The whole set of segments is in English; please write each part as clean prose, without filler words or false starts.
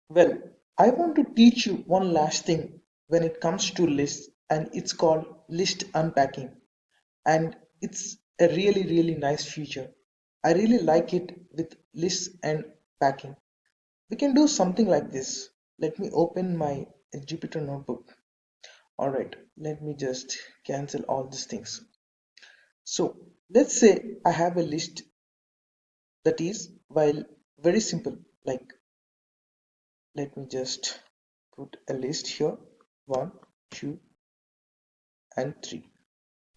Well, I want to teach you one last thing when it comes to lists, and it's called list unpacking. And it's a really nice feature. I really like it with lists and packing. We can do something like this. Let me open my Jupyter notebook. Alright, let me just cancel all these things. So let's say I have a list that is, while very simple, like let me just put a list here, 1, 2, and 3.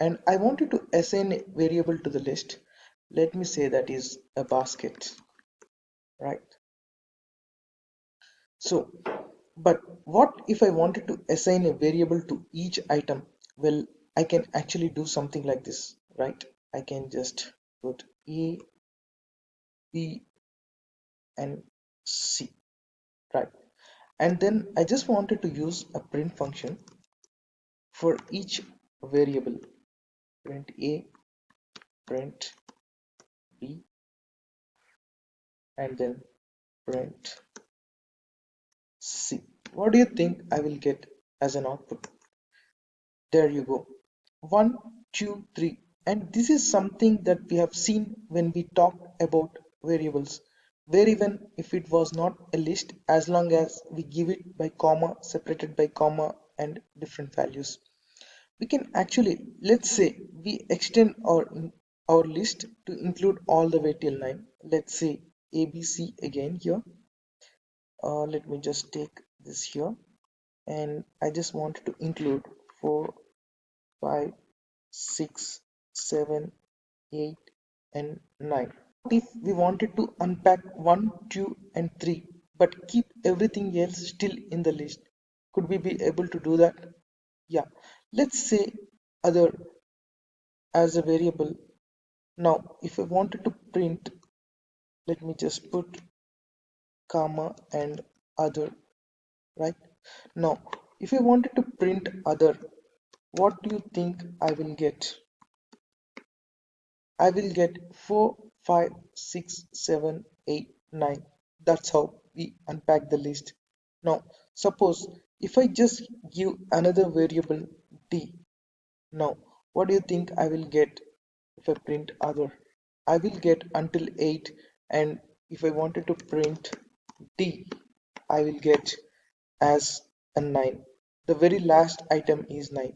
And I wanted to assign a variable to the list. Let me say that is a basket, right? So, but what if I wanted to assign a variable to each item? Well, I can actually do something like this, right? I can just put A, B, and C, right? And then I just wanted to use a print function for each variable. Print A, print B, and then print C. What do you think I will get as an output? There you go. 1, 2, 3. And this is something that we have seen when we talked about variables, where even if it was not a list, as long as we give it by comma, separated by comma, and different values, we can actually, let's say we extend our list to include all the way till 9. Let's say ABC again here. Let me just take this here, and I just wanted to include 4, 5, 6, 7, 8, and 9. What if we wanted to unpack 1, 2, and 3 but keep everything else still in the list? Could we be able to do that? Yeah. Let's say other as a variable. Now, if I wanted to print, let me just put comma and other, right? Now, if I wanted to print other, what do you think I will get? I will get 4, 5, 6, 7, 8, 9. That's how we unpack the list. Now, suppose if I just give another variable d. Now, what do you think I will get if I print other? I will get until 8, and if I wanted to print d, I will get as a 9. The very last item is 9.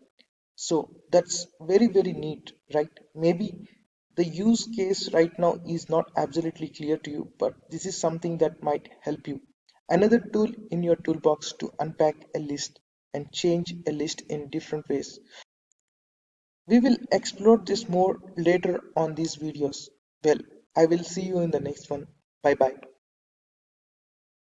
So that's very neat, right? Maybe the use case right now is not absolutely clear to you, but this is something that might help you. Another tool in your toolbox to unpack a list and change a list in different ways. We will explore this more later on these videos. Well, I will see you in the next one. Bye bye.